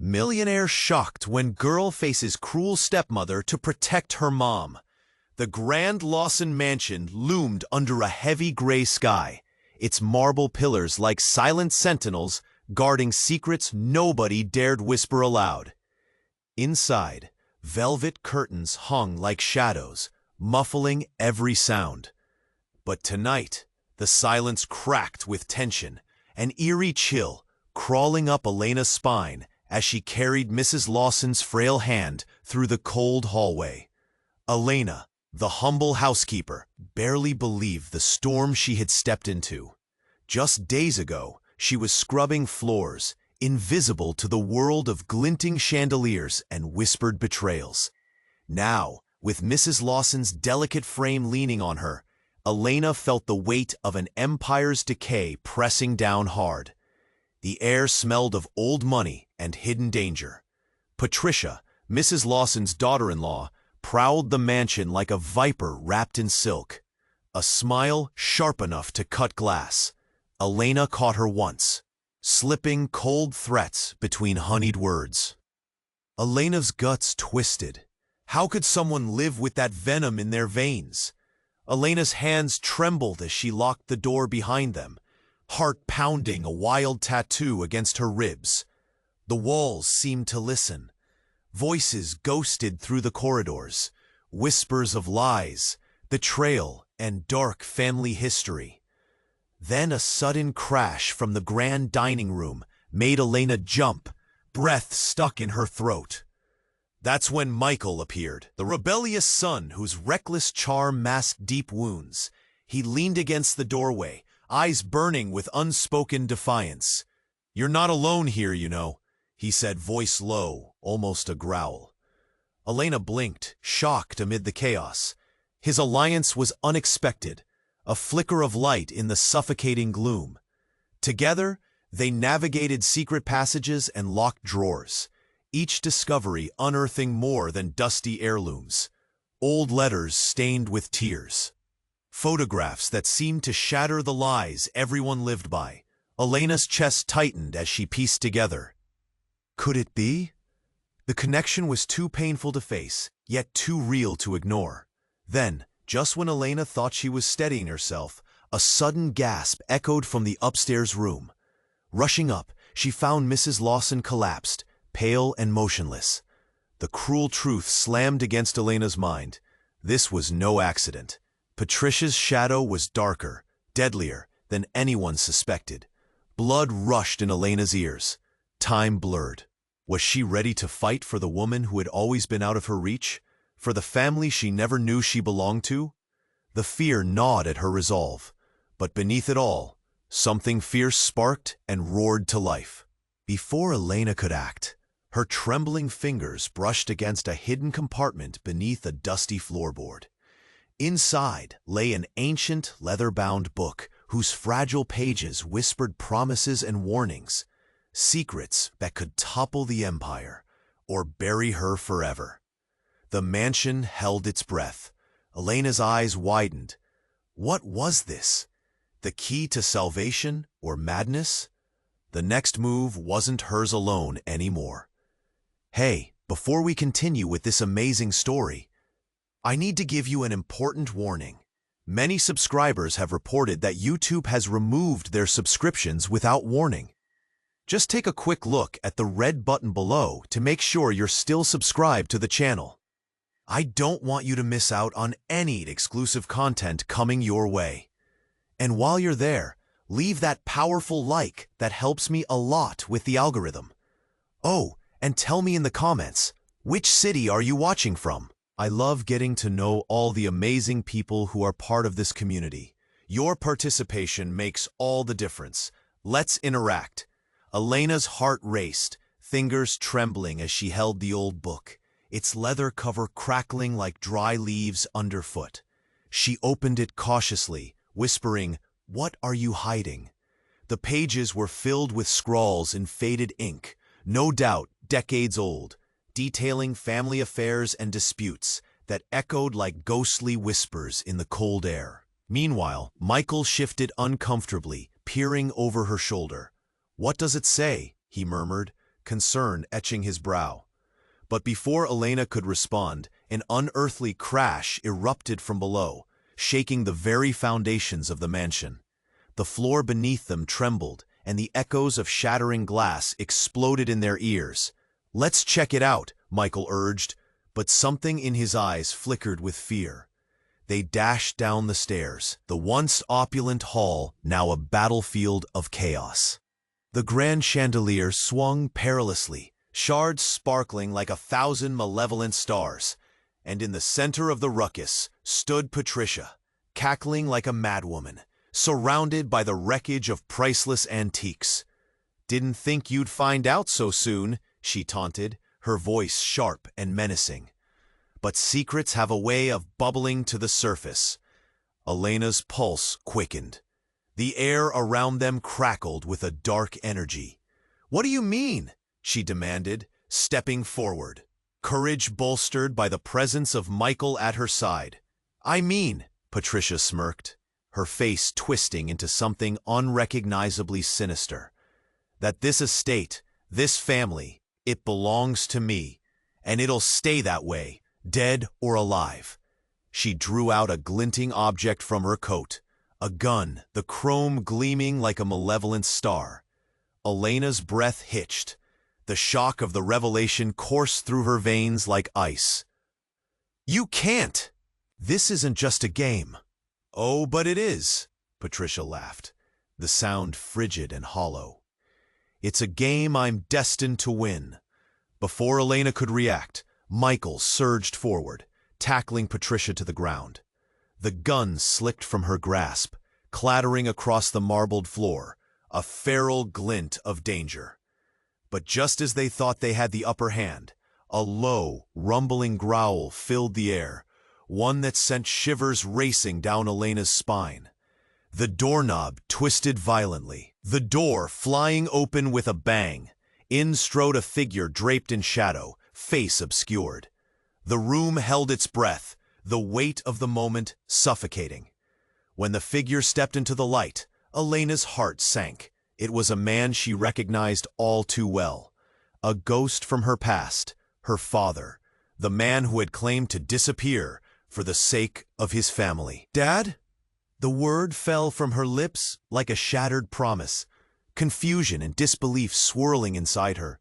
Millionaire shocked when girl faces cruel stepmother to protect her mom. The grand Lawson mansion loomed under a heavy gray sky, its marble pillars like silent sentinels guarding secrets nobody dared whisper aloud. Inside, velvet curtains hung like shadows, muffling every sound. But tonight, the silence cracked with tension, an eerie chill crawling up Elena's spine as she carried Mrs. Lawson's frail hand through the cold hallway. Elena, the humble housekeeper, barely believed the storm she had stepped into. Just days ago, she was scrubbing floors, invisible to the world of glinting chandeliers and whispered betrayals. Now, with Mrs. Lawson's delicate frame leaning on her, Elena felt the weight of an empire's decay pressing down hard. The air smelled of old money and hidden danger. Patricia, Mrs. Lawson's daughter-in-law, prowled the mansion like a viper wrapped in silk. A smile sharp enough to cut glass. Elena caught her once, slipping cold threats between honeyed words. Elena's guts twisted. How could someone live with that venom in their veins? Elena's hands trembled as she locked the door behind them, heart pounding a wild tattoo against her ribs. The walls seemed to listen. Voices ghosted through the corridors, whispers of lies, betrayal, and dark family history. Then a sudden crash from the grand dining room made Elena jump, breath stuck in her throat. That's when Michael appeared, the rebellious son whose reckless charm masked deep wounds. He leaned against the doorway, eyes burning with unspoken defiance. "You're not alone here, you know," he said, voice low, almost a growl. Elena blinked, shocked amid the chaos. His alliance was unexpected, a flicker of light in the suffocating gloom. Together, they navigated secret passages and locked drawers, each discovery unearthing more than dusty heirlooms. Old letters stained with tears. Photographs that seemed to shatter the lies everyone lived by. Elena's chest tightened as she pieced together. Could it be? The connection was too painful to face, yet too real to ignore. Then, just when Elena thought she was steadying herself, a sudden gasp echoed from the upstairs room. Rushing up, she found Mrs. Lawson collapsed, pale and motionless. The cruel truth slammed against Elena's mind. This was no accident. Patricia's shadow was darker, deadlier than anyone suspected. Blood rushed in Elena's ears. Time blurred. Was she ready to fight for the woman who had always been out of her reach? For the family she never knew she belonged to? The fear gnawed at her resolve. But beneath it all, something fierce sparked and roared to life. Before Elena could act, her trembling fingers brushed against a hidden compartment beneath a dusty floorboard. Inside lay an ancient, leather-bound book whose fragile pages whispered promises and warnings, secrets that could topple the empire or bury her forever. The mansion held its breath. Elena's eyes widened. What was this? The key to salvation or madness? The next move wasn't hers alone anymore. Hey, before we continue with this amazing story, I need to give you an important warning. Many subscribers have reported that YouTube has removed their subscriptions without warning. Just take a quick look at the red button below to make sure you're still subscribed to the channel. I don't want you to miss out on any exclusive content coming your way. And while you're there, leave that powerful like that helps me a lot with the algorithm. Oh, and tell me in the comments, which city are you watching from? I love getting to know all the amazing people who are part of this community. Your participation makes all the difference. Let's interact. Elena's heart raced, fingers trembling as she held the old book, its leather cover crackling like dry leaves underfoot. She opened it cautiously, whispering, "What are you hiding?" The pages were filled with scrawls in faded ink, no doubt decades old, detailing family affairs and disputes that echoed like ghostly whispers in the cold air. Meanwhile, Michael shifted uncomfortably, peering over her shoulder. "What does it say?" he murmured, concern etching his brow. But before Elena could respond, an unearthly crash erupted from below, shaking the very foundations of the mansion. The floor beneath them trembled, and the echoes of shattering glass exploded in their ears. "Let's check it out," Michael urged, but something in his eyes flickered with fear. They dashed down the stairs, the once opulent hall now a battlefield of chaos. The grand chandelier swung perilously, shards sparkling like 1,000 malevolent stars, and in the center of the ruckus stood Patricia, cackling like a madwoman, surrounded by the wreckage of priceless antiques. "Didn't think you'd find out so soon," she taunted, her voice sharp and menacing. "But secrets have a way of bubbling to the surface." Elena's pulse quickened. The air around them crackled with a dark energy. "What do you mean?" she demanded, stepping forward, courage bolstered by the presence of Michael at her side. "I mean," Patricia smirked, her face twisting into something unrecognizably sinister, "that this estate, this family, it belongs to me, and it'll stay that way, dead or alive." She drew out a glinting object from her coat, a gun, the chrome gleaming like a malevolent star. Elena's breath hitched. The shock of the revelation coursed through her veins like ice. "You can't! This isn't just a game." "Oh, but it is," Patricia laughed, the sound frigid and hollow. "It's a game I'm destined to win." Before Elena could react, Michael surged forward, tackling Patricia to the ground. The gun slipped from her grasp, clattering across the marbled floor, a feral glint of danger. But just as they thought they had the upper hand, a low, rumbling growl filled the air, one that sent shivers racing down Elena's spine. The doorknob twisted violently, the door flying open with a bang. In strode a figure draped in shadow, face obscured. The room held its breath, the weight of the moment suffocating. When the figure stepped into the light, Elena's heart sank. It was a man she recognized all too well. A ghost from her past, her father, the man who had claimed to disappear for the sake of his family. "Dad?" The word fell from her lips like a shattered promise, confusion and disbelief swirling inside her.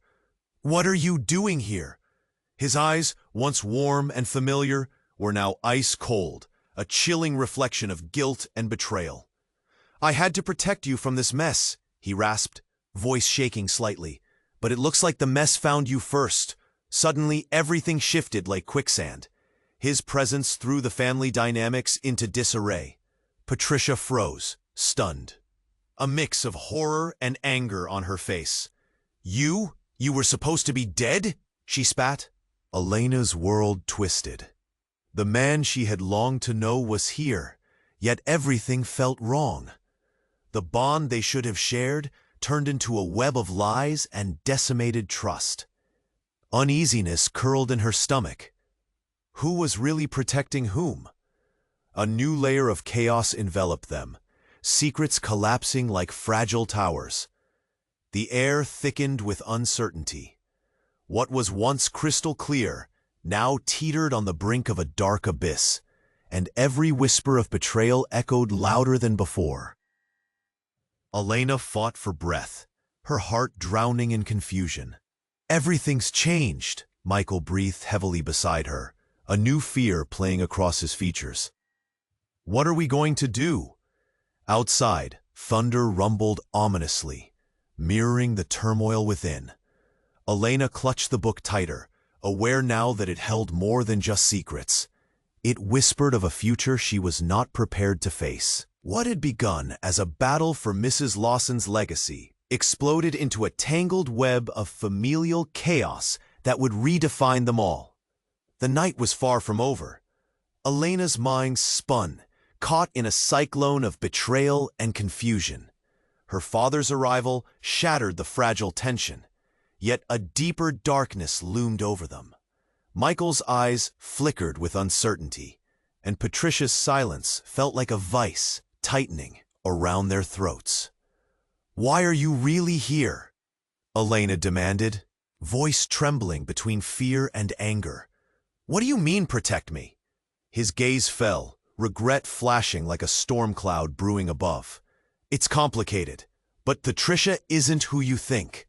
"What are you doing here?" His eyes, once warm and familiar, were now ice cold, a chilling reflection of guilt and betrayal. "I had to protect you from this mess," he rasped, voice shaking slightly. "But it looks like the mess found you first." Suddenly, everything shifted like quicksand. His presence threw the family dynamics into disarray. Patricia froze, stunned, a mix of horror and anger on her face. You were supposed to be dead?" she spat. Elena's world twisted. The man she had longed to know was here, yet everything felt wrong. The bond they should have shared turned into a web of lies and decimated trust. Uneasiness curled in her stomach. Who was really protecting whom? A new layer of chaos enveloped them, secrets collapsing like fragile towers. The air thickened with uncertainty. What was once crystal clear now teetered on the brink of a dark abyss, and every whisper of betrayal echoed louder than before. Elena fought for breath, her heart drowning in confusion. "Everything's changed," Michael breathed heavily beside her, a new fear playing across his features. "What are we going to do?" Outside, thunder rumbled ominously, mirroring the turmoil within. Elena clutched the book tighter, aware now that it held more than just secrets. It whispered of a future she was not prepared to face. What had begun as a battle for Mrs. Lawson's legacy exploded into a tangled web of familial chaos that would redefine them all. The night was far from over. Elena's mind spun, caught in a cyclone of betrayal and confusion. Her father's arrival shattered the fragile tension, yet a deeper darkness loomed over them. Michael's eyes flickered with uncertainty, and Patricia's silence felt like a vice tightening around their throats. "Why are you really here?" Elena demanded. voice trembling between fear and anger. "What do you mean, protect me?" His gaze fell, regret flashing like a storm cloud brewing above. "It's complicated, but Patricia isn't who you think."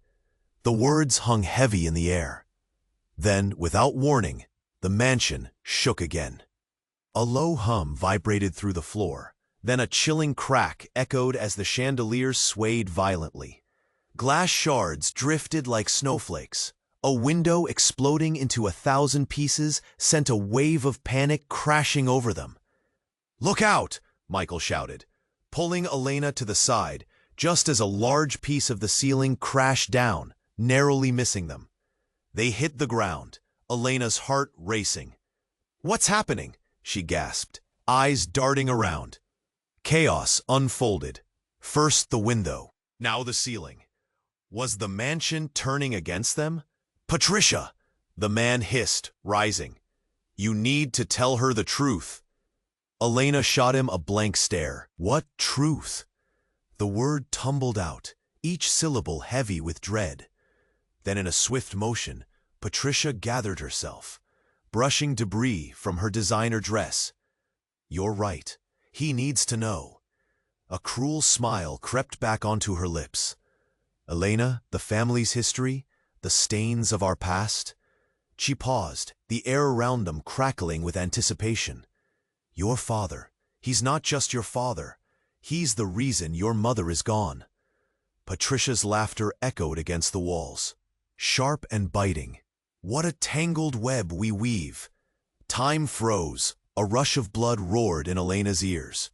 The words hung heavy in the air. Then, without warning, the mansion shook again. A low hum vibrated through the floor. Then a chilling crack echoed as the chandeliers swayed violently. Glass shards drifted like snowflakes. A window exploding into 1,000 pieces sent a wave of panic crashing over them. "Look out!" Michael shouted, pulling Elena to the side, just as a large piece of the ceiling crashed down, narrowly missing them. They hit the ground, Elena's heart racing. "What's happening?" she gasped, eyes darting around. Chaos unfolded. First the window, now the ceiling. Was the mansion turning against them? "Patricia!" the man hissed, rising. "You need to tell her the truth." Elena shot him a blank stare. What truth? The word tumbled out, each syllable heavy with dread. Then in a swift motion, Patricia gathered herself, brushing debris from her designer dress. "You're right. He needs to know." A cruel smile crept back onto her lips. "Elena, the family's history, the stains of our past." She paused, the air around them crackling with anticipation. "Your father, he's not just your father. He's the reason your mother is gone." Patricia's laughter echoed against the walls, sharp and biting. "What a tangled web we weave." Time froze. A rush of blood roared in Elena's ears.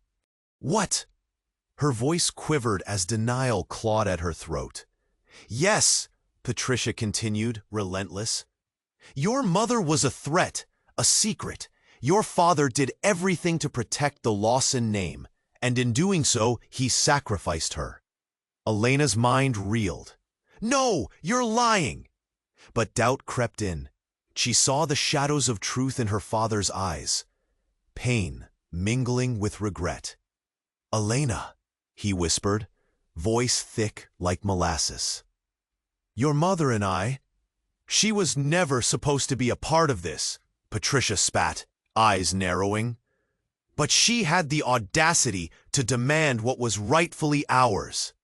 "What?" Her voice quivered as denial clawed at her throat. "Yes," Patricia continued, relentless. "Your mother was a threat, a secret. Your father did everything to protect the Lawson name, and in doing so, he sacrificed her." Elena's mind reeled. "No, you're lying!" But doubt crept in. She saw the shadows of truth in her father's eyes. Pain mingling with regret. "Elena," he whispered, voice thick like molasses. "Your mother and she was never supposed to be a part of this," Patricia spat, eyes narrowing. "But she had the audacity to demand what was rightfully ours."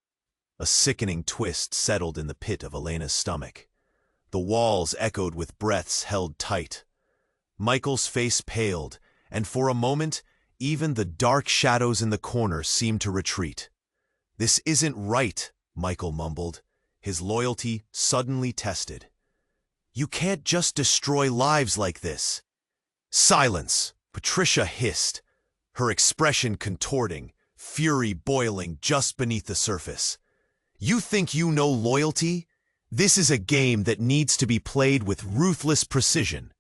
A sickening twist settled in the pit of Elena's stomach. The walls echoed with breaths held tight. Michael's face paled, and for a moment, even the dark shadows in the corner seemed to retreat. "This isn't right," Michael mumbled, his loyalty suddenly tested. "You can't just destroy lives like this." "Silence!" Patricia hissed, her expression contorting, fury boiling just beneath the surface. "You think you know loyalty? This is a game that needs to be played with ruthless precision."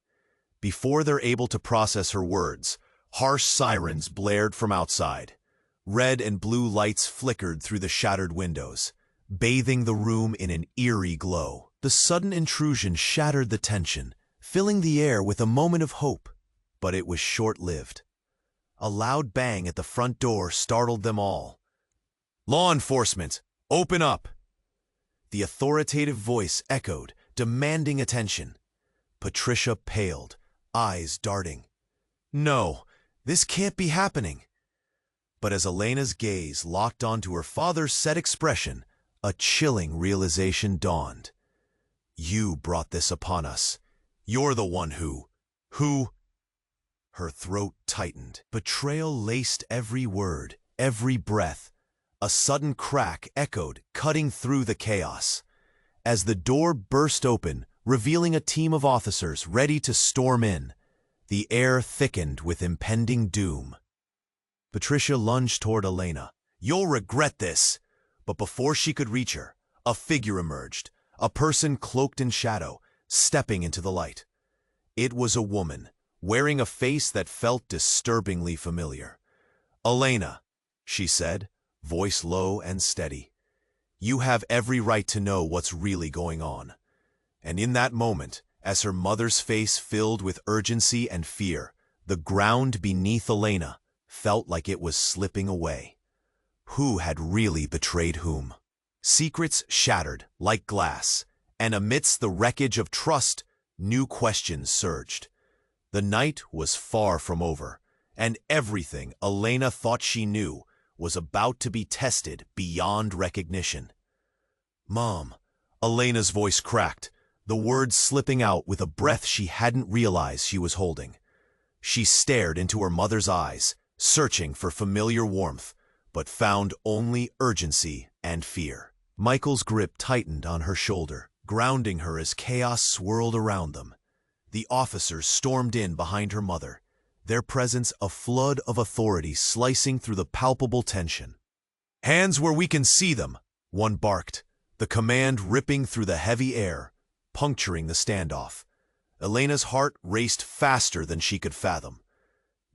Before they're able to process her words, harsh sirens blared from outside. Red and blue lights flickered through the shattered windows, bathing the room in an eerie glow. The sudden intrusion shattered the tension, filling the air with a moment of hope. But it was short-lived. A loud bang at the front door startled them all. "Law enforcement, open up!" The authoritative voice echoed, demanding attention. Patricia paled, eyes darting. "No, this can't be happening." But as Elena's gaze locked onto her father's set expression, a chilling realization dawned. "You brought this upon us. You're the one who... Her throat tightened. Betrayal laced every word, every breath. A sudden crack echoed, cutting through the chaos. As the door burst open, revealing a team of officers ready to storm in, the air thickened with impending doom. Patricia lunged toward Elena. "You'll regret this!" But before she could reach her, a figure emerged, a person cloaked in shadow, stepping into the light. It was a woman, wearing a face that felt disturbingly familiar. "Elena," she said, voice low and steady, "you have every right to know what's really going on." And in that moment, as her mother's face filled with urgency and fear, the ground beneath Elena felt like it was slipping away. Who had really betrayed whom? Secrets shattered like glass, And amidst the wreckage of trust, new questions surged. The night was far from over, and everything Elena thought she knew was about to be tested beyond recognition. "Mom," Elena's voice cracked, the words slipping out with a breath she hadn't realized she was holding. She stared into her mother's eyes, searching for familiar warmth, but found only urgency and fear. Michael's grip tightened on her shoulder, grounding her as chaos swirled around them. The officers stormed in behind her mother, their presence a flood of authority slicing through the palpable tension. "Hands where we can see them," one barked, the command ripping through the heavy air, puncturing the standoff. Elena's heart raced faster than she could fathom.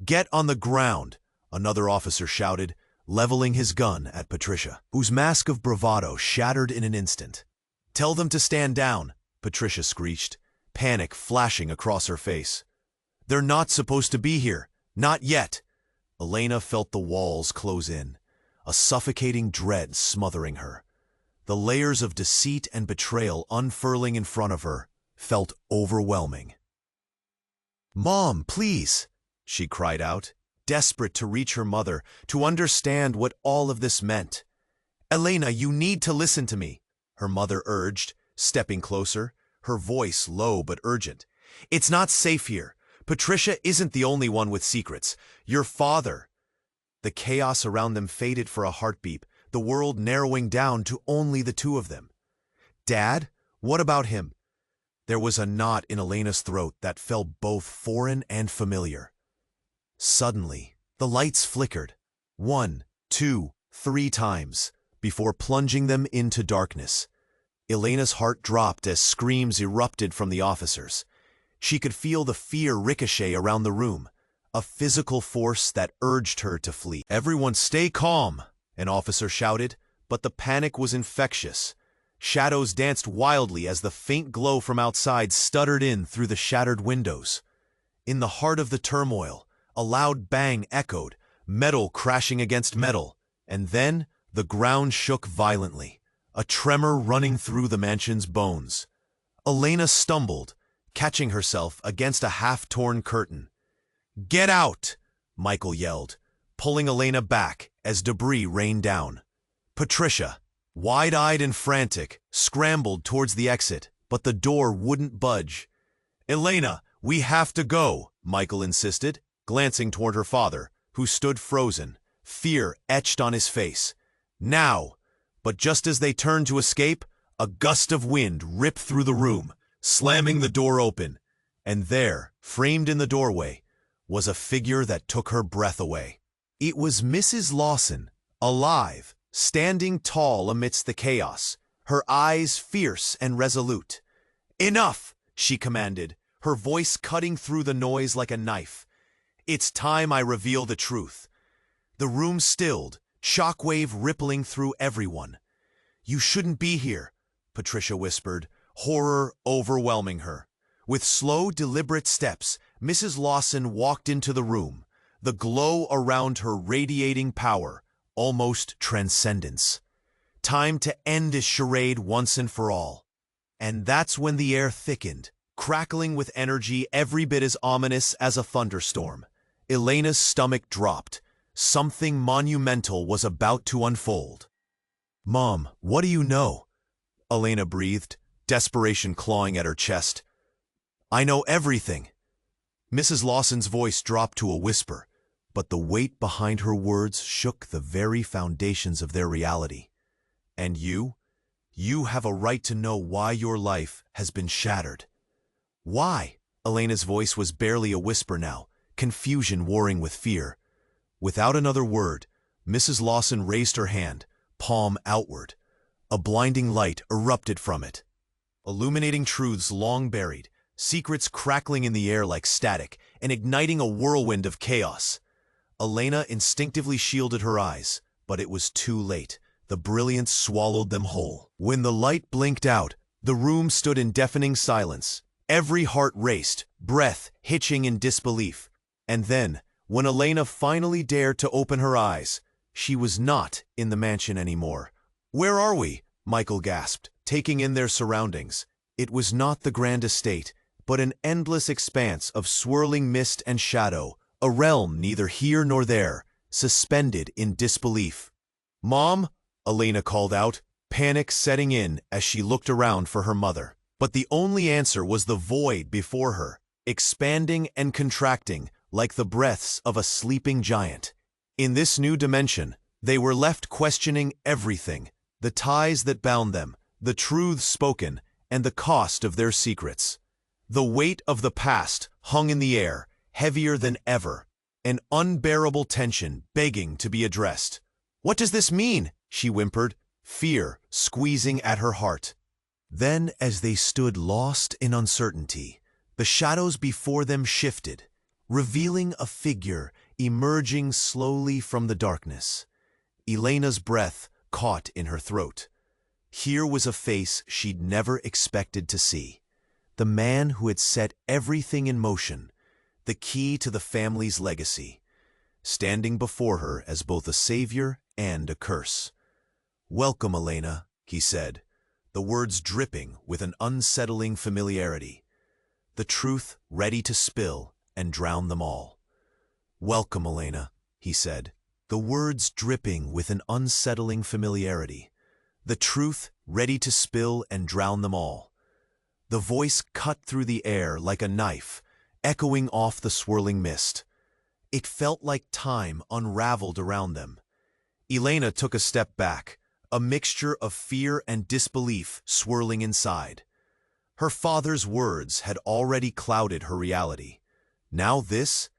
"Get on the ground," another officer shouted, leveling his gun at Patricia, whose mask of bravado shattered in an instant. "Tell them to stand down," Patricia screeched, panic flashing across her face. "They're not supposed to be here. Not yet." Elena felt the walls close in, a suffocating dread smothering her. The layers of deceit and betrayal unfurling in front of her felt overwhelming. "Mom, please," she cried out, desperate to reach her mother, to understand what all of this meant. "Elena, you need to listen to me," her mother urged, stepping closer, her voice low but urgent. "It's not safe here. Patricia isn't the only one with secrets. Your father—" The chaos around them faded for a heartbeat, the world narrowing down to only the two of them. "Dad? What about him?" There was a knot in Elena's throat that felt both foreign and familiar. Suddenly, the lights flickered, 1, 2, 3 times, before plunging them into darkness. Elena's heart dropped as screams erupted from the officers. She could feel the fear ricochet around the room, a physical force that urged her to flee. "Everyone stay calm," an officer shouted, but the panic was infectious. Shadows danced wildly as the faint glow from outside stuttered in through the shattered windows. In the heart of the turmoil, a loud bang echoed, metal crashing against metal, and then the ground shook violently, a tremor running through the mansion's bones. Elena stumbled, catching herself against a half-torn curtain. "Get out!" Michael yelled, pulling Elena back as debris rained down. Patricia, wide-eyed and frantic, scrambled towards the exit, but the door wouldn't budge. "Elena, we have to go," Michael insisted, glancing toward her father, who stood frozen, fear etched on his face. "Now!" But just as they turned to escape, a gust of wind ripped through the room, slamming the door open, and there, framed in the doorway, was a figure that took her breath away. It was Mrs. Lawson, alive, standing tall amidst the chaos, her eyes fierce and resolute. "Enough!" she commanded, her voice cutting through the noise like a knife. "It's time I reveal the truth." The room stilled, shockwave rippling through everyone. "You shouldn't be here," Patricia whispered, horror overwhelming her. With slow, deliberate steps, Mrs. Lawson walked into the room, the glow around her radiating power, almost transcendence. Time to end this charade once and for all. And that's when the air thickened, crackling with energy every bit as ominous as a thunderstorm. Elena's stomach dropped. Something monumental was about to unfold. "Mom, what do you know?" Elena breathed, desperation clawing at her chest. "I know everything." Mrs. Lawson's voice dropped to a whisper, but the weight behind her words shook the very foundations of their reality. "And you? You have a right to know why your life has been shattered." "Why?" Elena's voice was barely a whisper now, confusion warring with fear. Without another word, Mrs. Lawson raised her hand, palm outward. A blinding light erupted from it, illuminating truths long buried, secrets crackling in the air like static, and igniting a whirlwind of chaos. Elena instinctively shielded her eyes, but it was too late. The brilliance swallowed them whole. When the light blinked out, the room stood in deafening silence. Every heart raced, breath hitching in disbelief. And then, when Elena finally dared to open her eyes, she was not in the mansion anymore. "Where are we?" Michael gasped, taking in their surroundings, It was not the grand estate, but an endless expanse of swirling mist and shadow, a realm neither here nor there, suspended in disbelief. "Mom," Elena called out, panic setting in as she looked around for her mother. But the only answer was the void before her, expanding and contracting like the breaths of a sleeping giant. In this new dimension, they were left questioning everything, the ties that bound them, the truths spoken, and the cost of their secrets. The weight of the past hung in the air, heavier than ever, an unbearable tension begging to be addressed. "What does this mean?" she whimpered, fear squeezing at her heart. Then, as they stood lost in uncertainty, the shadows before them shifted, revealing a figure emerging slowly from the darkness. Elena's breath caught in her throat. Here was a face she'd never expected to see. The man who had set everything in motion, the key to the family's legacy, standing before her as both a savior and a curse. "Welcome, Elena," he said, the words dripping with an unsettling familiarity, the truth ready to spill and drown them all. "Welcome, Elena," he said, the words dripping with an unsettling familiarity, the truth ready to spill and drown them all. The voice cut through the air like a knife, echoing off the swirling mist. It felt like time unraveled around them. Elena took a step back, a mixture of fear and disbelief swirling inside. Her father's words had already clouded her reality. Now this?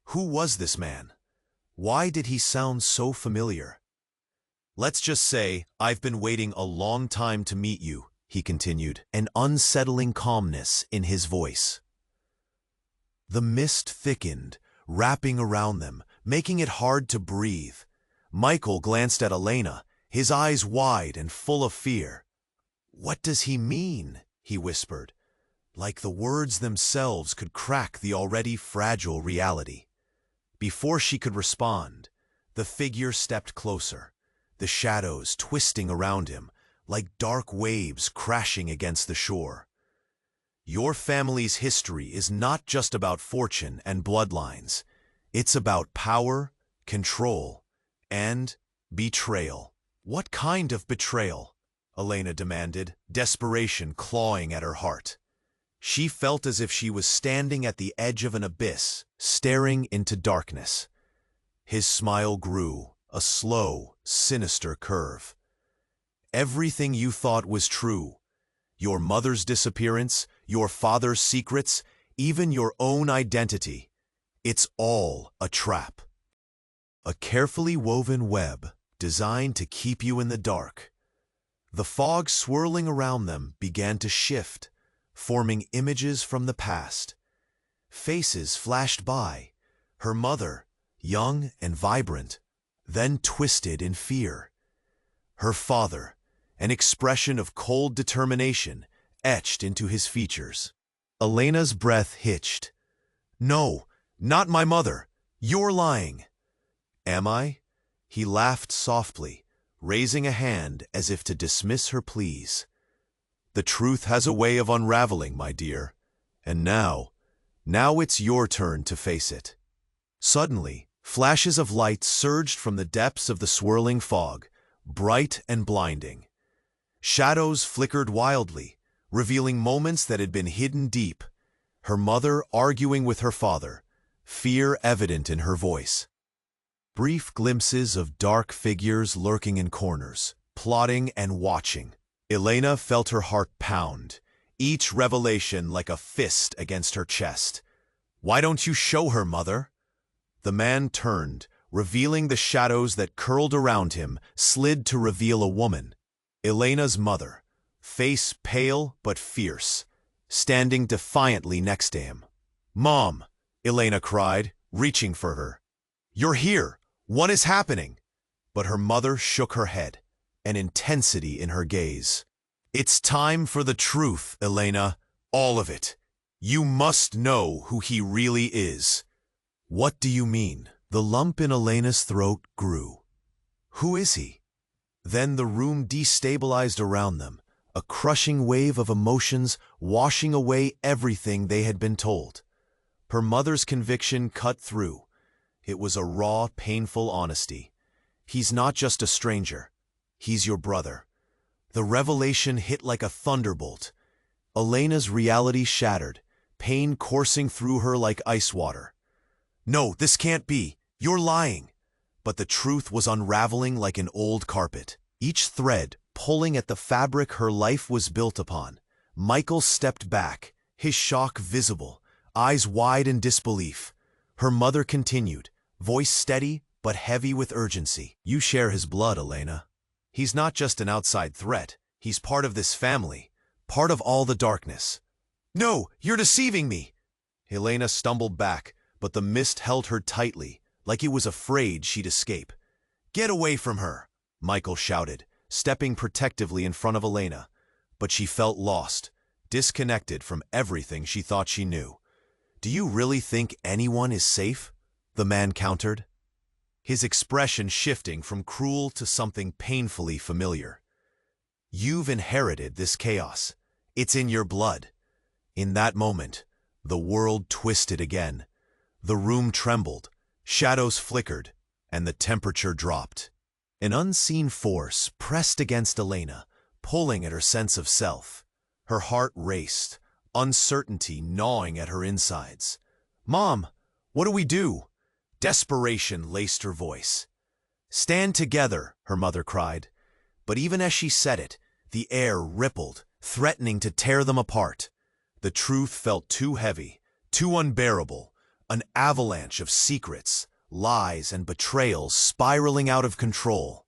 Who was this man? Why did he sound so familiar? "Let's just say I've been waiting a long time to meet you," he continued, an unsettling calmness in his voice. The mist thickened, wrapping around them, making it hard to breathe. Michael glanced at Elena, his eyes wide and full of fear. "What does he mean?" he whispered, like the words themselves could crack the already fragile reality. Before she could respond, the figure stepped closer, the shadows twisting around him like dark waves crashing against the shore. "Your family's history is not just about fortune and bloodlines. It's about power, control, and betrayal." "What kind of betrayal?" Elena demanded, desperation clawing at her heart. She felt as if she was standing at the edge of an abyss, staring into darkness. His smile grew, a slow, sinister curve. "Everything you thought was true. Your mother's disappearance, your father's secrets, even your own identity. It's all a trap. A carefully woven web designed to keep you in the dark." The fog swirling around them began to shift, forming images from the past. Faces flashed by, her mother, young and vibrant, then twisted in fear. Her father, an expression of cold determination etched into his features. Elena's breath hitched. "No, not my mother. You're lying." "Am I?" He laughed softly, raising a hand as if to dismiss her pleas. "The truth has a way of unraveling, my dear. And now it's your turn to face it." Suddenly, flashes of light surged from the depths of the swirling fog, bright and blinding. Shadows flickered wildly, revealing moments that had been hidden deep. Her mother arguing with her father, fear evident in her voice. Brief glimpses of dark figures lurking in corners, plotting and watching. Elena felt her heart pound, each revelation like a fist against her chest. "Why don't you show her, Mother?" The man turned, revealing the shadows that curled around him, slid to reveal a woman. Elena's mother, face pale but fierce, standing defiantly next to him. "Mom," Elena cried, reaching for her. "You're here! What is happening?" But her mother shook her head, an intensity in her gaze. "It's time for the truth, Elena. All of it. You must know who he really is." "What do you mean?" The lump in Elena's throat grew. "Who is he?" Then the room destabilized around them, a crushing wave of emotions washing away everything they had been told. Her mother's conviction cut through. It was a raw, painful honesty. He's not just a stranger. He's your brother. The revelation hit like a thunderbolt. Elena's reality shattered, pain coursing through her like ice water. No, this can't be. You're lying. But the truth was unraveling like an old carpet, each thread pulling at the fabric her life was built upon. Michael stepped back, his shock visible, eyes wide in disbelief. Her mother continued, voice steady but heavy with urgency. You share his blood, Elena. He's not just an outside threat. He's part of this family, part of all the darkness. No, you're deceiving me! Elena stumbled back, but the mist held her tightly, like it was afraid she'd escape. Get away from her, Michael shouted, stepping protectively in front of Elena. But she felt lost, disconnected from everything she thought she knew. Do you really think anyone is safe? The man countered, his expression shifting from cruel to something painfully familiar. You've inherited this chaos. It's in your blood. In that moment, the world twisted again. The room trembled, shadows flickered, and the temperature dropped. An unseen force pressed against Elena, pulling at her sense of self. Her heart raced, uncertainty gnawing at her insides. Mom, what do we do? Desperation laced her voice. Stand together, her mother cried. But even as she said it, the air rippled, threatening to tear them apart. The truth felt too heavy, too unbearable, an avalanche of secrets, lies, and betrayals spiraling out of control.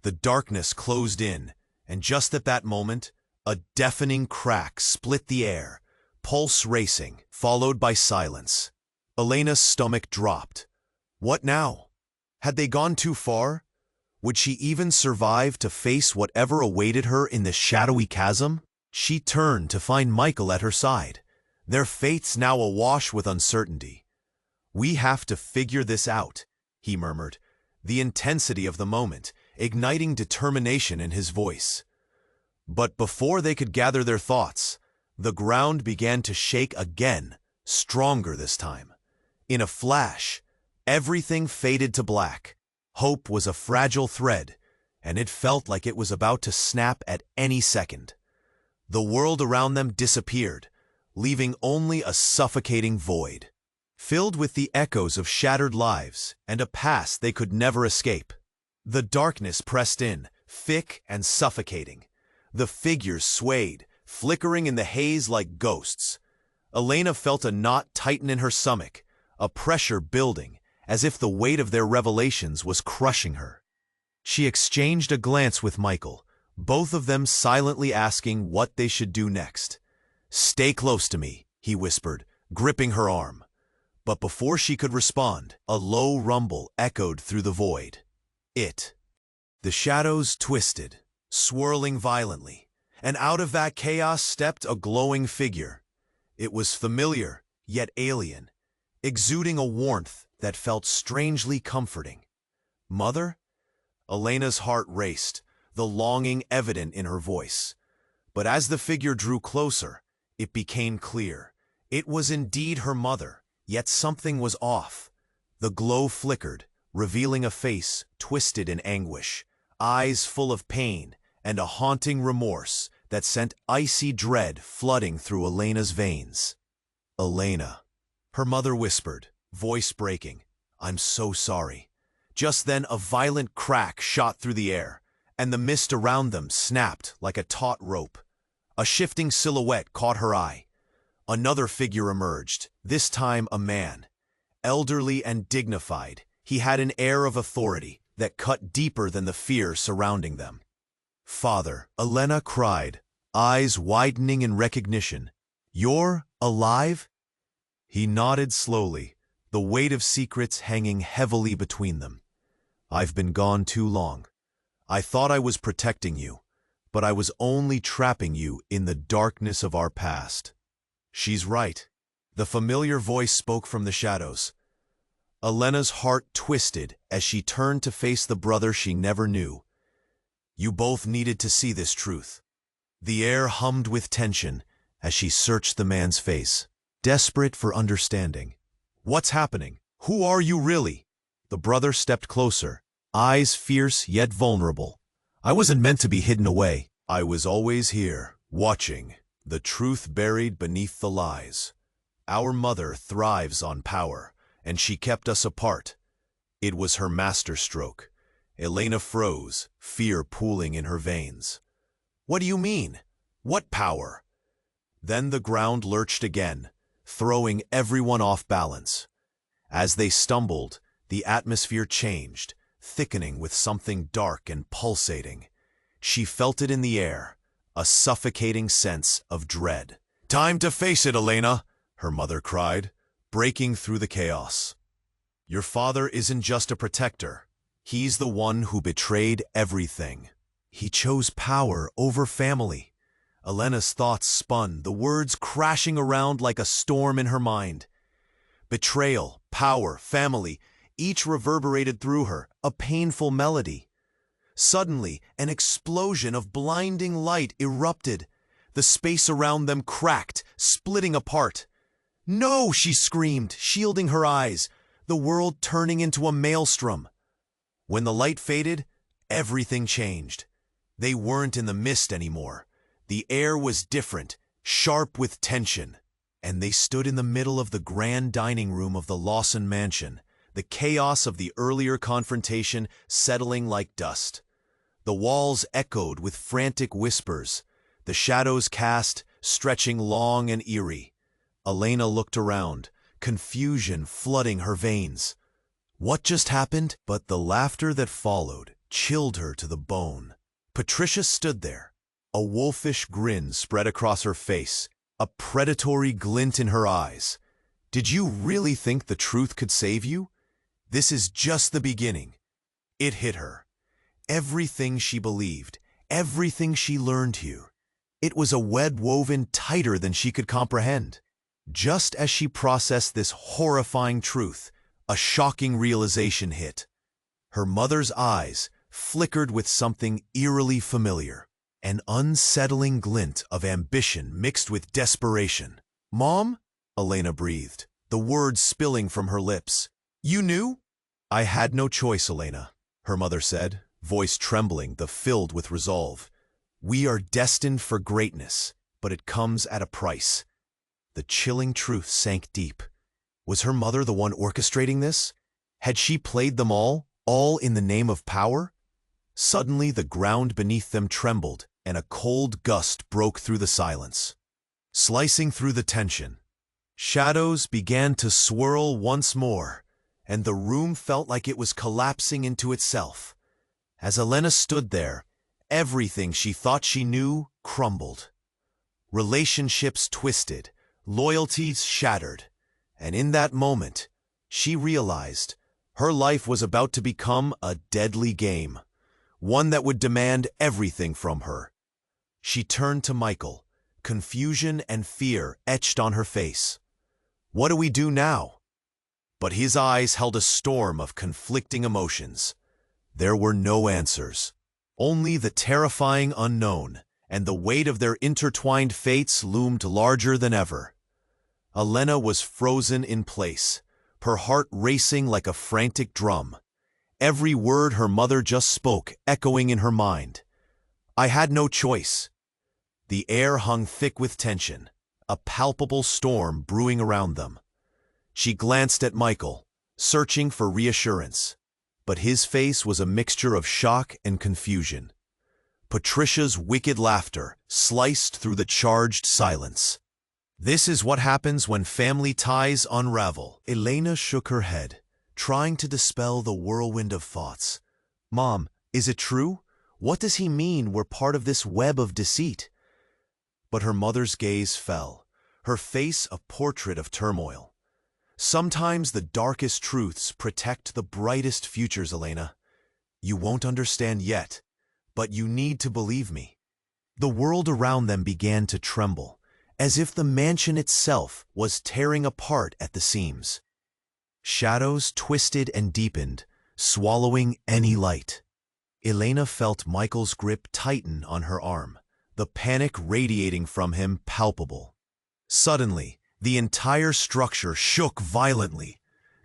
The darkness closed in, and just at that moment, a deafening crack split the air, pulse racing, followed by silence. Elena's stomach dropped. What now? Had they gone too far? Would she even survive to face whatever awaited her in the shadowy chasm? She turned to find Michael at her side, their fates now awash with uncertainty. We have to figure this out, he murmured, the intensity of the moment igniting determination in his voice. But before they could gather their thoughts, the ground began to shake again, stronger this time. In a flash, everything faded to black. Hope was a fragile thread, and it felt like it was about to snap at any second. The world around them disappeared, leaving only a suffocating void, filled with the echoes of shattered lives and a past they could never escape. The darkness pressed in, thick and suffocating. The figures swayed, flickering in the haze like ghosts. Elena felt a knot tighten in her stomach, a pressure building, as if the weight of their revelations was crushing her. She exchanged a glance with Michael, both of them silently asking what they should do next. Stay close to me, he whispered, gripping her arm. But before she could respond, a low rumble echoed through the void. The shadows twisted, swirling violently, and out of that chaos stepped a glowing figure. It was familiar, yet alien, exuding a warmth that felt strangely comforting. Mother? Elena's heart raced, the longing evident in her voice. But as the figure drew closer, it became clear. It was indeed her mother, yet something was off. The glow flickered, revealing a face twisted in anguish, eyes full of pain, and a haunting remorse that sent icy dread flooding through Elena's veins. Elena, her mother whispered, voice breaking, I'm so sorry. Just then a violent crack shot through the air, and the mist around them snapped like a taut rope. A shifting silhouette caught her eye. Another figure emerged, this time a man. Elderly and dignified, he had an air of authority that cut deeper than the fear surrounding them. Father, Elena cried, eyes widening in recognition. You're alive? He nodded slowly, the weight of secrets hanging heavily between them. I've been gone too long. I thought I was protecting you, but I was only trapping you in the darkness of our past. She's right. The familiar voice spoke from the shadows. Elena's heart twisted as she turned to face the brother she never knew. You both needed to see this truth. The air hummed with tension as she searched the man's face, desperate for understanding. "What's happening? Who are you really?" The brother stepped closer, eyes fierce yet vulnerable. "I wasn't meant to be hidden away. I was always here, watching, the truth buried beneath the lies. Our mother thrives on power, and she kept us apart. It was her masterstroke." Elena froze, fear pooling in her veins. "What do you mean? What power?" Then the ground lurched again, throwing everyone off balance. As they stumbled, the atmosphere changed, thickening with something dark and pulsating. She felt it in the air, a suffocating sense of dread. "Time to face it, Elena," her mother cried, breaking through the chaos. "Your father isn't just a protector. He's the one who betrayed everything. He chose power over family." Elena's thoughts spun, the words crashing around like a storm in her mind. Betrayal, power, family, each reverberated through her, a painful melody. Suddenly, an explosion of blinding light erupted. The space around them cracked, splitting apart. "No!" she screamed, shielding her eyes, the world turning into a maelstrom. When the light faded, everything changed. They weren't in the mist anymore. The air was different, sharp with tension. And they stood in the middle of the grand dining room of the Lawson mansion, the chaos of the earlier confrontation settling like dust. The walls echoed with frantic whispers, the shadows cast, stretching long and eerie. Elena looked around, confusion flooding her veins. What just happened? But the laughter that followed chilled her to the bone. Patricia stood there, a wolfish grin spread across her face, a predatory glint in her eyes. "Did you really think the truth could save you? This is just the beginning." It hit her. Everything she believed, everything she learned here. It was a web woven tighter than she could comprehend. Just as she processed this horrifying truth, a shocking realization hit. Her mother's eyes flickered with something eerily familiar, an unsettling glint of ambition mixed with desperation. "Mom?" Elena breathed, the words spilling from her lips. "You knew?" "I had no choice, Elena," her mother said, voice trembling, but filled with resolve. "We are destined for greatness, but it comes at a price." The chilling truth sank deep. Was her mother the one orchestrating this? Had she played them all in the name of power? Suddenly the ground beneath them trembled, and a cold gust broke through the silence. Slicing through the tension, shadows began to swirl once more, and the room felt like it was collapsing into itself. As Elena stood there, everything she thought she knew crumbled. Relationships twisted, loyalties shattered, and in that moment, she realized her life was about to become a deadly game, one that would demand everything from her. She turned to Michael, confusion and fear etched on her face. "What do we do now?" But his eyes held a storm of conflicting emotions. There were no answers, only the terrifying unknown, and the weight of their intertwined fates loomed larger than ever. Elena was frozen in place, her heart racing like a frantic drum, every word her mother just spoke echoing in her mind. "I had no choice." The air hung thick with tension, a palpable storm brewing around them. She glanced at Michael, searching for reassurance, but his face was a mixture of shock and confusion. Patricia's wicked laughter sliced through the charged silence. "This is what happens when family ties unravel." Elena shook her head, trying to dispel the whirlwind of thoughts. "Mom, is it true? What does he mean we're part of this web of deceit?" But her mother's gaze fell, her face a portrait of turmoil. "Sometimes the darkest truths protect the brightest futures, Elena. You won't understand yet, but you need to believe me." The world around them began to tremble, as if the mansion itself was tearing apart at the seams. Shadows twisted and deepened, swallowing any light. Elena felt Michael's grip tighten on her arm, the panic radiating from him palpable. Suddenly, the entire structure shook violently.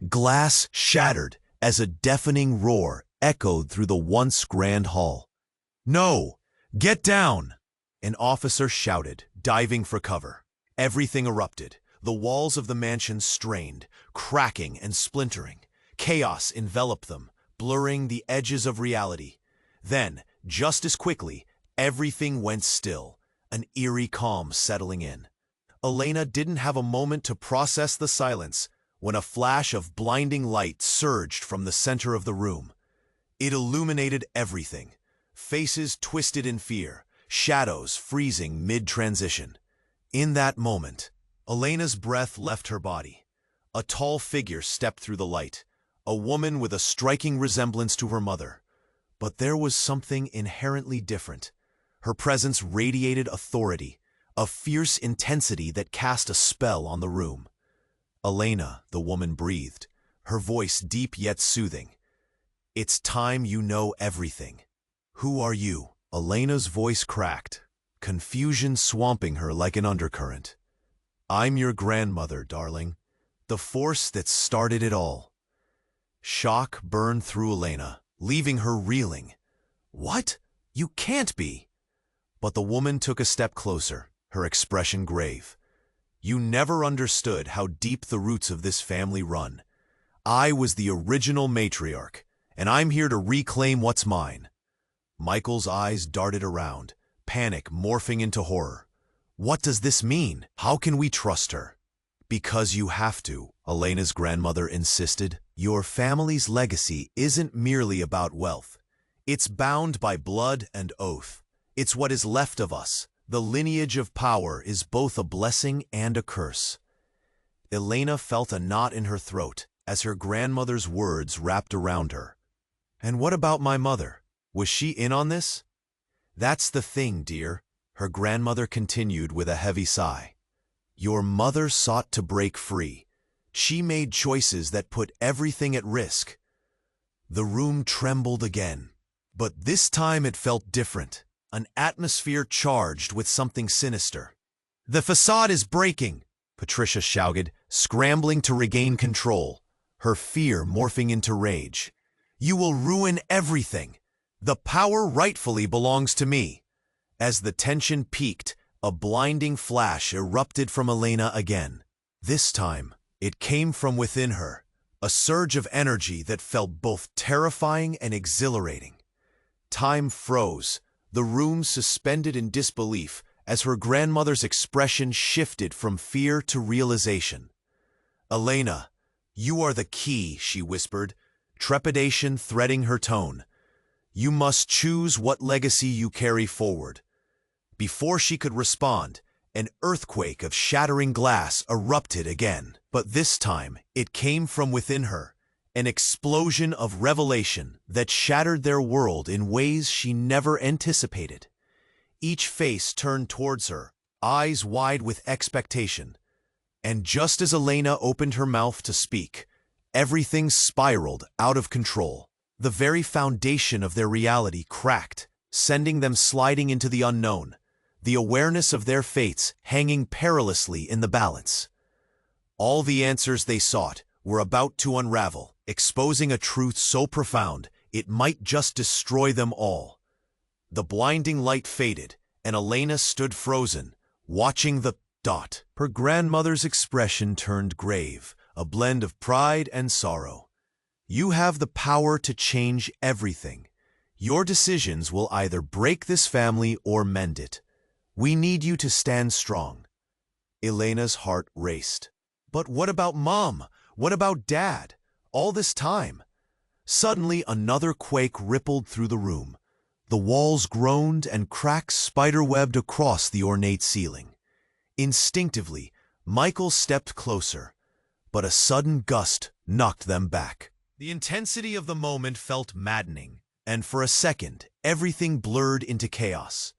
Glass shattered as a deafening roar echoed through the once grand hall. "No! Get down!" an officer shouted, diving for cover. Everything erupted. The walls of the mansion strained, cracking and splintering. Chaos enveloped them, blurring the edges of reality. Then, just as quickly, everything went still, an eerie calm settling in. Elena didn't have a moment to process the silence when a flash of blinding light surged from the center of the room. It illuminated everything. Faces twisted in fear, shadows freezing mid-transition. In that moment, Elena's breath left her body. A tall figure stepped through the light, a woman with a striking resemblance to her mother. But there was something inherently different. Her presence radiated authority, a fierce intensity that cast a spell on the room. "Elena," the woman breathed, her voice deep yet soothing. "It's time you know everything." "Who are you?" Elena's voice cracked, confusion swamping her like an undercurrent. "I'm your grandmother, darling, the force that started it all." Shock burned through Elena, leaving her reeling. "What? You can't be!" But the woman took a step closer, her expression grave. "You never understood how deep the roots of this family run. I was the original matriarch, and I'm here to reclaim what's mine." Michael's eyes darted around, panic morphing into horror. "What does this mean? How can we trust her?" "Because you have to," Elena's grandmother insisted. "Your family's legacy isn't merely about wealth. It's bound by blood and oath. It's what is left of us. The lineage of power is both a blessing and a curse." Elena felt a knot in her throat as her grandmother's words wrapped around her. "And what about my mother? Was she in on this?" "That's the thing, dear," her grandmother continued with a heavy sigh. "Your mother sought to break free. She made choices that put everything at risk." The room trembled again, but this time it felt different, an atmosphere charged with something sinister. "The facade is breaking," Patricia shouted, scrambling to regain control, her fear morphing into rage. "You will ruin everything. The power rightfully belongs to me." As the tension peaked, a blinding flash erupted from Elena again. This time, it came from within her, a surge of energy that felt both terrifying and exhilarating. Time froze, the room suspended in disbelief as her grandmother's expression shifted from fear to realization. "Elena, you are the key," she whispered, trepidation threading her tone. "You must choose what legacy you carry forward." Before she could respond, an earthquake of shattering glass erupted again. But this time, it came from within her, an explosion of revelation that shattered their world in ways she never anticipated. Each face turned towards her, eyes wide with expectation. And just as Elena opened her mouth to speak, everything spiraled out of control. The very foundation of their reality cracked, sending them sliding into the unknown, the awareness of their fates hanging perilously in the balance. All the answers they sought were about to unravel, exposing a truth so profound it might just destroy them all. The blinding light faded, and Elena stood frozen, watching the dot. Her grandmother's expression turned grave, a blend of pride and sorrow. "You have the power to change everything. Your decisions will either break this family or mend it. We need you to stand strong." Elena's heart raced. But what about Mom? What about Dad? All this time? Suddenly another quake rippled through the room. The walls groaned and cracks spiderwebbed across the ornate ceiling. Instinctively, Michael stepped closer, but a sudden gust knocked them back. The intensity of the moment felt maddening, and for a second, everything blurred into chaos.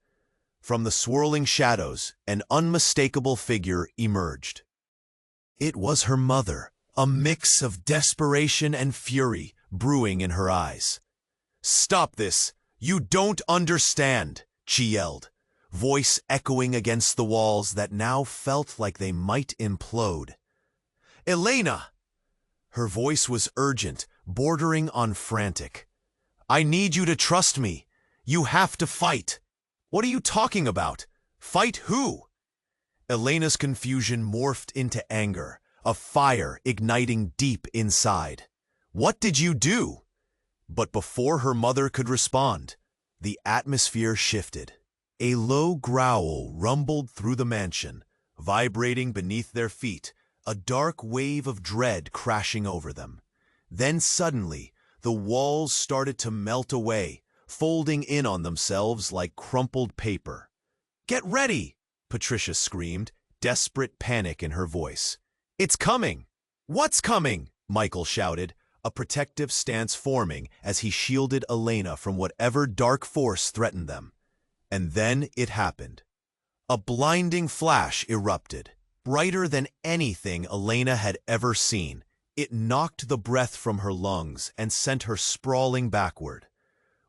From the swirling shadows, an unmistakable figure emerged. It was her mother, a mix of desperation and fury brewing in her eyes. "Stop this! You don't understand!" she yelled, voice echoing against the walls that now felt like they might implode. "Elena!" Her voice was urgent, bordering on frantic. "I need you to trust me. You have to fight." "What are you talking about? Fight who?" Elena's confusion morphed into anger, a fire igniting deep inside. "What did you do?" But before her mother could respond, the atmosphere shifted. A low growl rumbled through the mansion, vibrating beneath their feet, a dark wave of dread crashing over them. Then suddenly, the walls started to melt away, folding in on themselves like crumpled paper. "Get ready!" Patricia screamed, desperate panic in her voice. "It's coming!" "What's coming?" Michael shouted, a protective stance forming as he shielded Elena from whatever dark force threatened them. And then it happened. A blinding flash erupted, brighter than anything Elena had ever seen. It knocked the breath from her lungs and sent her sprawling backward.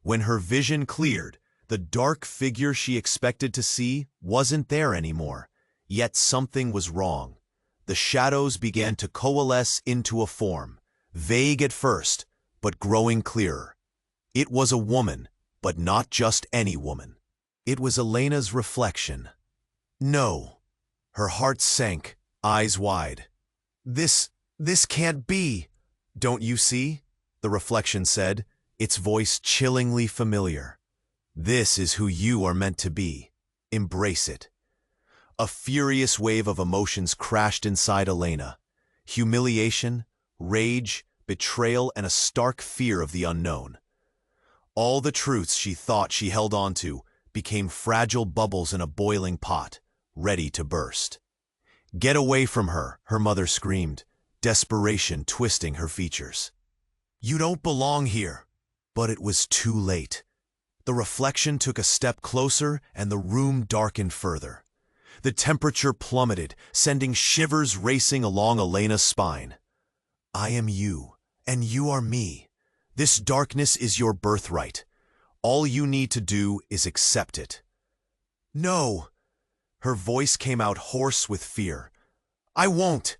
When her vision cleared, the dark figure she expected to see wasn't there anymore. Yet something was wrong. The shadows began to coalesce into a form, vague at first, but growing clearer. It was a woman, but not just any woman. It was Elena's reflection. No. Her heart sank, eyes wide. This can't be. "Don't you see?" the reflection said, its voice chillingly familiar. "This is who you are meant to be. Embrace it." A furious wave of emotions crashed inside Elena. Humiliation, rage, betrayal, and a stark fear of the unknown. All the truths she thought she held on to became fragile bubbles in a boiling pot, ready to burst. "Get away from her," her mother screamed, desperation twisting her features. "You don't belong here." But it was too late. The reflection took a step closer and the room darkened further. The temperature plummeted, sending shivers racing along Elena's spine. "I am you, and you are me. This darkness is your birthright. All you need to do is accept it." "No!" Her voice came out hoarse with fear. "I won't!"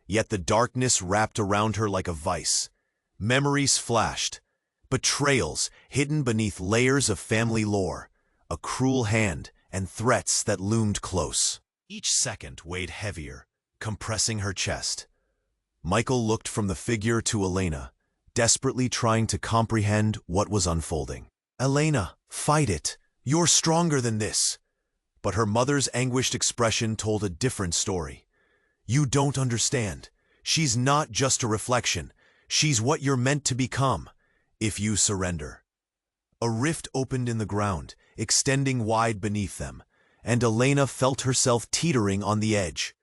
Yet the darkness wrapped around her like a vice. Memories flashed. Betrayals hidden beneath layers of family lore. A cruel hand and threats that loomed close. Each second weighed heavier, compressing her chest. Michael looked from the figure to Elena, desperately trying to comprehend what was unfolding. "Elena, fight it. You're stronger than this." But her mother's anguished expression told a different story. "You don't understand. She's not just a reflection. She's what you're meant to become, if you surrender." A rift opened in the ground, extending wide beneath them, and Elena felt herself teetering on the edge.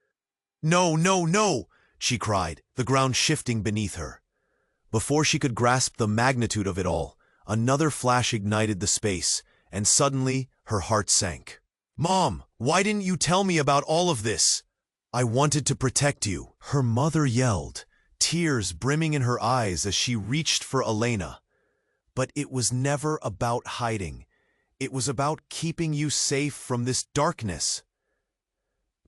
"No, no, no!" she cried, the ground shifting beneath her. Before she could grasp the magnitude of it all, another flash ignited the space, and suddenly her heart sank. "Mom, why didn't you tell me about all of this?" "I wanted to protect you," her mother yelled, tears brimming in her eyes as she reached for Elena. "But it was never about hiding. It was about keeping you safe from this darkness."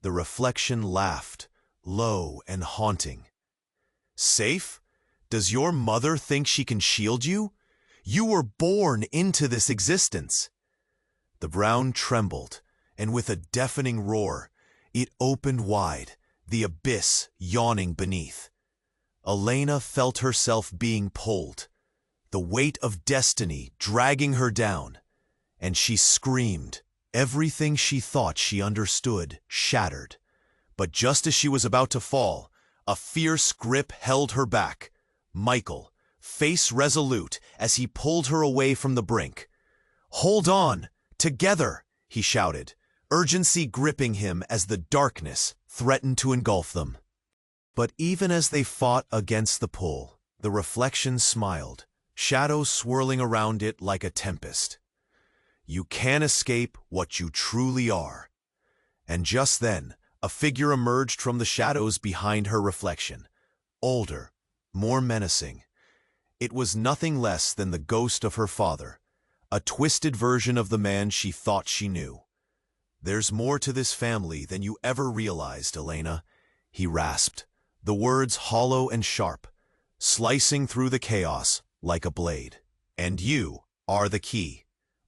The reflection laughed, low and haunting. "Safe? Does your mother think she can shield you? You were born into this existence." The ground trembled, and with a deafening roar, it opened wide, the abyss yawning beneath. Elena felt herself being pulled, the weight of destiny dragging her down, and she screamed. Everything she thought she understood shattered. But just as she was about to fall, a fierce grip held her back. Michael, face resolute as he pulled her away from the brink. "Hold on! Together!" he shouted, urgency gripping him as the darkness threatened to engulf them. But even as they fought against the pull, the reflection smiled, shadows swirling around it like a tempest. "You can't escape what you truly are." And just then, a figure emerged from the shadows behind her reflection. Older, more menacing. It was nothing less than the ghost of her father, a twisted version of the man she thought she knew. "There's more to this family than you ever realized, Elena," he rasped, the words hollow and sharp, slicing through the chaos like a blade. "And you are the key."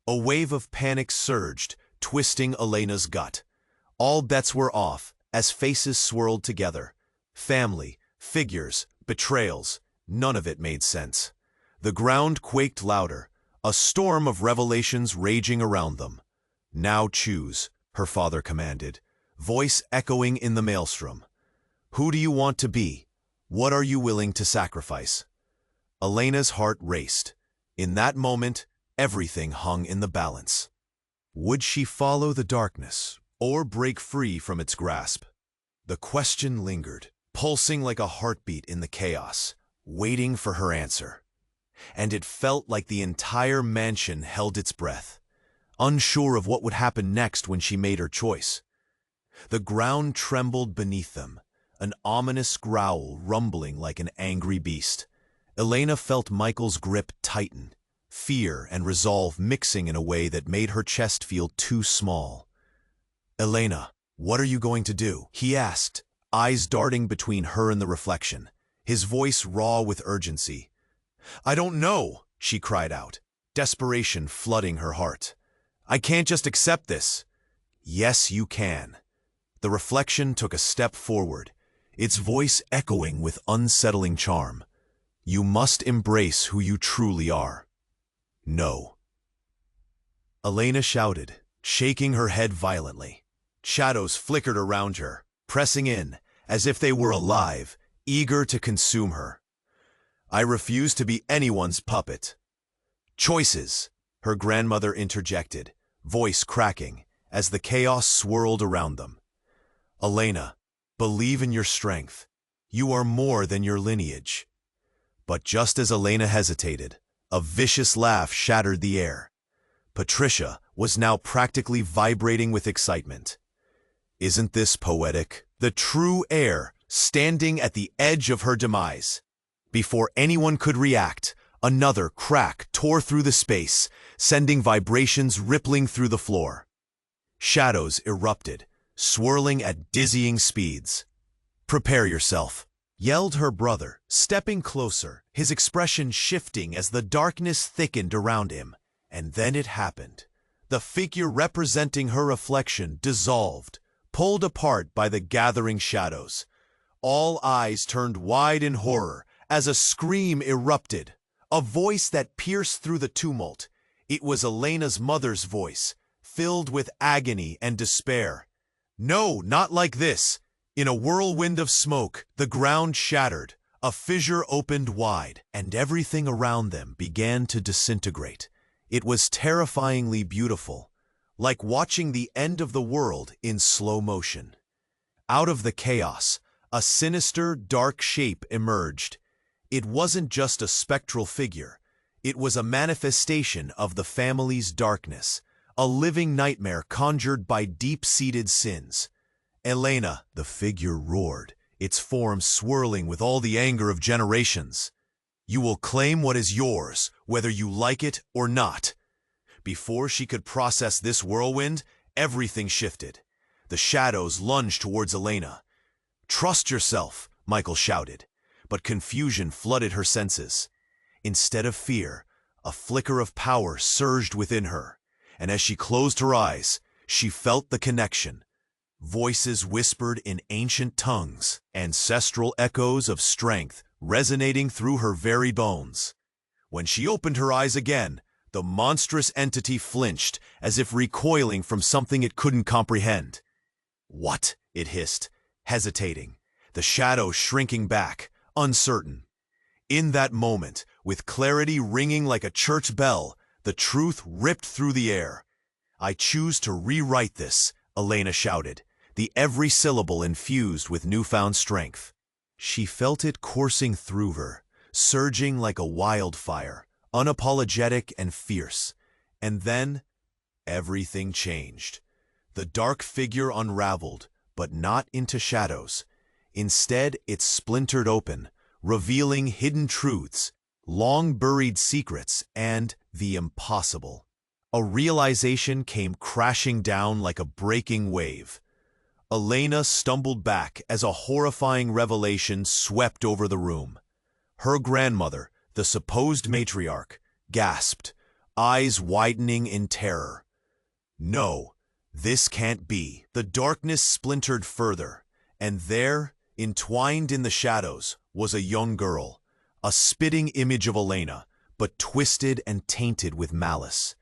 A wave of panic surged, twisting Elena's gut. All bets were off as faces swirled together. Family, figures, betrayals, none of it made sense. The ground quaked louder, a storm of revelations raging around them. "Now choose," her father commanded, voice echoing in the maelstrom. "Who do you want to be? What are you willing to sacrifice?" Elena's heart raced. In that moment, everything hung in the balance. Would she follow the darkness, or break free from its grasp? The question lingered, pulsing like a heartbeat in the chaos, waiting for her answer. And it felt like the entire mansion held its breath, unsure of what would happen next when she made her choice. The ground trembled beneath them, an ominous growl rumbling like an angry beast. Elena felt Michael's grip tighten, fear and resolve mixing in a way that made her chest feel too small. "Elena, what are you going to do?" he asked, eyes darting between her and the reflection, his voice raw with urgency. "I don't know," she cried out, desperation flooding her heart. "I can't just accept this." "Yes, you can." The reflection took a step forward, its voice echoing with unsettling charm. "You must embrace who you truly are." "No." Elena shouted, shaking her head violently. Shadows flickered around her, pressing in, as if they were alive, eager to consume her. "I refuse to be anyone's puppet." "Choices," her grandmother interjected, voice cracking, as the chaos swirled around them. "Elena, believe in your strength. You are more than your lineage." But just as Elena hesitated, a vicious laugh shattered the air. Patricia was now practically vibrating with excitement. Isn't this poetic? The true heir, standing at the edge of her demise. Before anyone could react, another crack tore through the space, sending vibrations rippling through the floor. Shadows erupted, swirling at dizzying speeds. "Prepare yourself," yelled her brother, stepping closer, his expression shifting as the darkness thickened around him. And then it happened. The figure representing her reflection dissolved, pulled apart by the gathering shadows. All eyes turned wide in horror as a scream erupted, a voice that pierced through the tumult. It was Elena's mother's voice, filled with agony and despair. "No, not like this." In a whirlwind of smoke, the ground shattered, a fissure opened wide, and everything around them began to disintegrate. It was terrifyingly beautiful, like watching the end of the world in slow motion. Out of the chaos, a sinister, dark shape emerged. It wasn't just a spectral figure. It was a manifestation of the family's darkness, a living nightmare conjured by deep-seated sins. "Elena," the figure roared, its form swirling with all the anger of generations. "You will claim what is yours, whether you like it or not." Before she could process this whirlwind, everything shifted. The shadows lunged towards Elena. "Trust yourself," Michael shouted, but confusion flooded her senses. Instead of fear, a flicker of power surged within her, and as she closed her eyes, she felt the connection. Voices whispered in ancient tongues, ancestral echoes of strength resonating through her very bones. When she opened her eyes again, the monstrous entity flinched, as if recoiling from something it couldn't comprehend. "What?" it hissed, hesitating, the shadow shrinking back, uncertain. In that moment, with clarity ringing like a church bell, the truth ripped through the air. "I choose to rewrite this," Elena shouted, the every syllable infused with newfound strength. She felt it coursing through her, surging like a wildfire, unapologetic and fierce. And then, everything changed. The dark figure unraveled, but not into shadows. Instead, it splintered open, revealing hidden truths, long-buried secrets, and the impossible. A realization came crashing down like a breaking wave. Elena stumbled back as a horrifying revelation swept over the room. Her grandmother, the supposed matriarch, gasped, eyes widening in terror. No, this can't be. The darkness splintered further, and there, entwined in the shadows, was a young girl, a spitting image of Elena, but twisted and tainted with malice.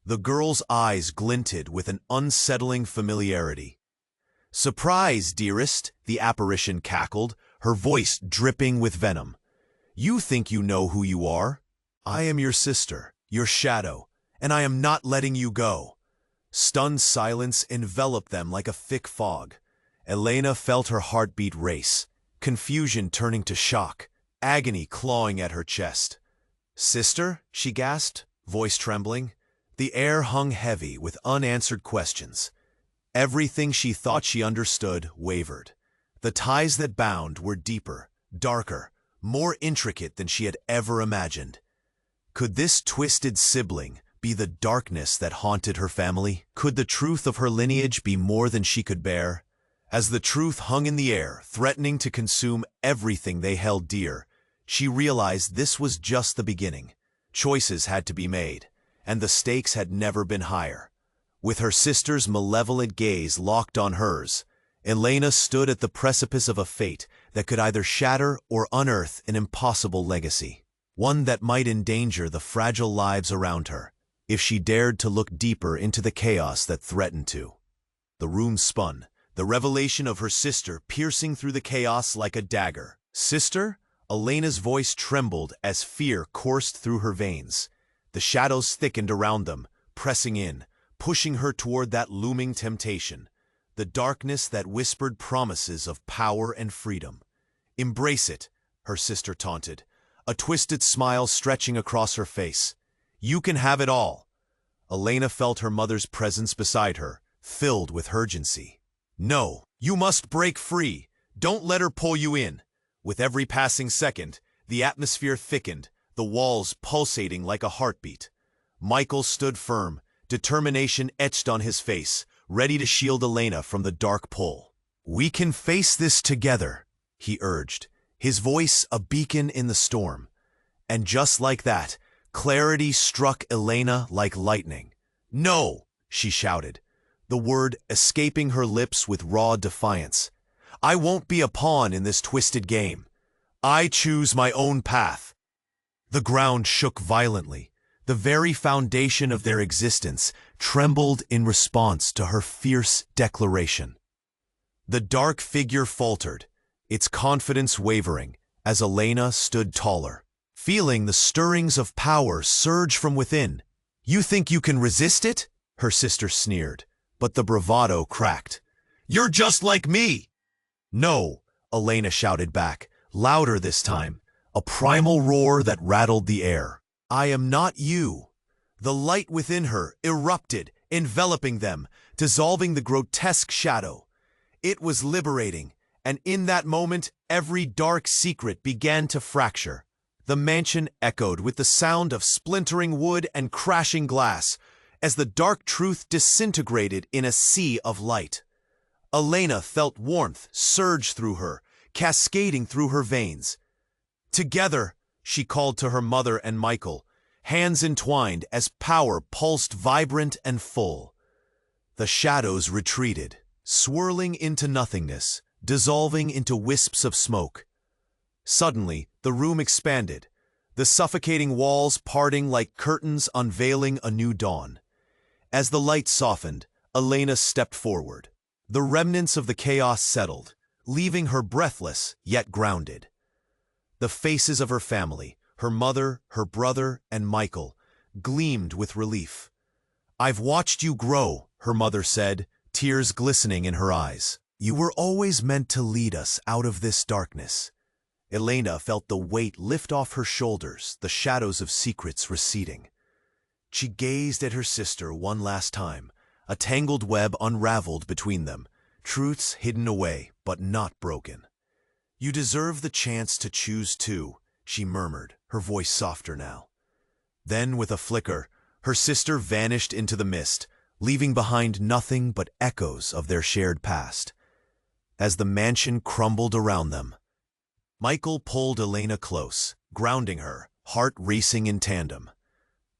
The girl's eyes glinted with an unsettling familiarity. "Surprise, dearest," the apparition cackled, her voice dripping with venom. "You think you know who you are? I am your sister, your shadow, and I am not letting you go." Stunned silence enveloped them like a thick fog. Elena felt her heartbeat race, confusion turning to shock, agony clawing at her chest. "Sister?" she gasped, voice trembling. The air hung heavy with unanswered questions. Everything she thought she understood wavered. The ties that bound were deeper, darker, more intricate than she had ever imagined. Could this twisted sibling be the darkness that haunted her family? Could the truth of her lineage be more than she could bear? As the truth hung in the air, threatening to consume everything they held dear, she realized this was just the beginning. Choices had to be made, and the stakes had never been higher. With her sister's malevolent gaze locked on hers, Elena stood at the precipice of a fate that could either shatter or unearth an impossible legacy, one that might endanger the fragile lives around her, if she dared to look deeper into the chaos that threatened to. The room spun, the revelation of her sister piercing through the chaos like a dagger. "Sister?" Elena's voice trembled as fear coursed through her veins. The shadows thickened around them, pressing in, pushing her toward that looming temptation, the darkness that whispered promises of power and freedom. "Embrace it," her sister taunted, a twisted smile stretching across her face. "You can have it all." Elena felt her mother's presence beside her, filled with urgency. "No, you must break free. Don't let her pull you in." With every passing second, the atmosphere thickened, the walls pulsating like a heartbeat. Michael stood firm, determination etched on his face, ready to shield Elena from the dark pull. "We can face this together," he urged, his voice a beacon in the storm. And just like that, clarity struck Elena like lightning. "No!" she shouted, the word escaping her lips with raw defiance. "I won't be a pawn in this twisted game. I choose my own path." The ground shook violently. The very foundation of their existence trembled in response to her fierce declaration. The dark figure faltered, its confidence wavering, as Elena stood taller, feeling the stirrings of power surge from within. "You think you can resist it?" her sister sneered, but the bravado cracked. "You're just like me!" "No," Elena shouted back, louder this time, a primal roar that rattled the air. "I am not you." The light within her erupted, enveloping them, dissolving the grotesque shadow. It was liberating, and in that moment, every dark secret began to fracture. The mansion echoed with the sound of splintering wood and crashing glass, as the dark truth disintegrated in a sea of light. Elena felt warmth surge through her, cascading through her veins. "Together," she called to her mother and Michael, hands entwined as power pulsed vibrant and full. The shadows retreated, swirling into nothingness, dissolving into wisps of smoke. Suddenly, the room expanded, the suffocating walls parting like curtains unveiling a new dawn. As the light softened, Elena stepped forward. The remnants of the chaos settled, leaving her breathless yet grounded. The faces of her family, her mother, her brother, and Michael, gleamed with relief. "I've watched you grow," her mother said, tears glistening in her eyes. "You were always meant to lead us out of this darkness." Elena felt the weight lift off her shoulders, the shadows of secrets receding. She gazed at her sister one last time, a tangled web unraveled between them, truths hidden away but not broken. "You deserve the chance to choose too," she murmured, her voice softer now. Then, with a flicker, Her sister vanished into the mist, leaving behind nothing but echoes of their shared past. As the mansion crumbled around them, Michael pulled Elena close, grounding her, heart racing in tandem.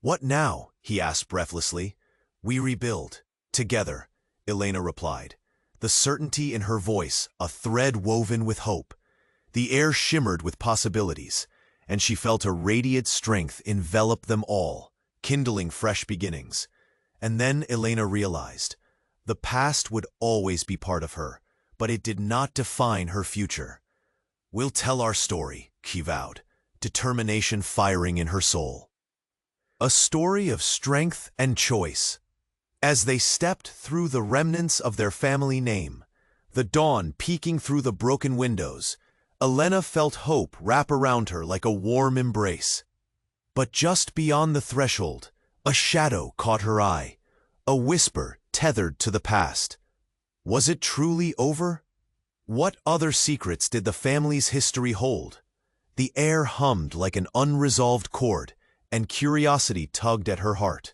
"What now?" he asked breathlessly. "We rebuild. Together," Elena replied, the certainty in her voice a thread woven with hope. The air shimmered with possibilities, and she felt a radiant strength envelop them all, kindling fresh beginnings. And then Elena realized, the past would always be part of her, but it did not define her future. "We'll tell our story," she vowed, determination firing in her soul. A story of strength and choice. As they stepped through the remnants of their family name, the dawn peeking through the broken windows, Elena felt hope wrap around her like a warm embrace. But just beyond the threshold, a shadow caught her eye, a whisper tethered to the past. Was it truly over? What other secrets did the family's history hold? The air hummed like an unresolved chord, and curiosity tugged at her heart.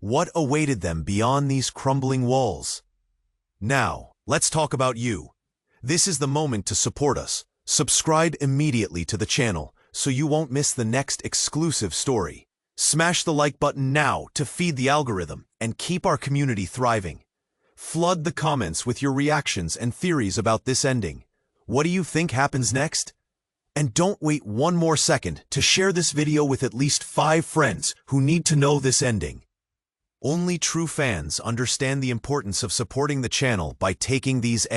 What awaited them beyond these crumbling walls? Now, let's talk about you. This is the moment to support us. Subscribe immediately to the channel so you won't miss the next exclusive story. Smash the like button now to feed the algorithm and keep our community thriving. Flood the comments with your reactions and theories about this ending. What do you think happens next? And don't wait one more second to share this video with at least 5 friends who need to know this ending. Only true fans understand the importance of supporting the channel by taking these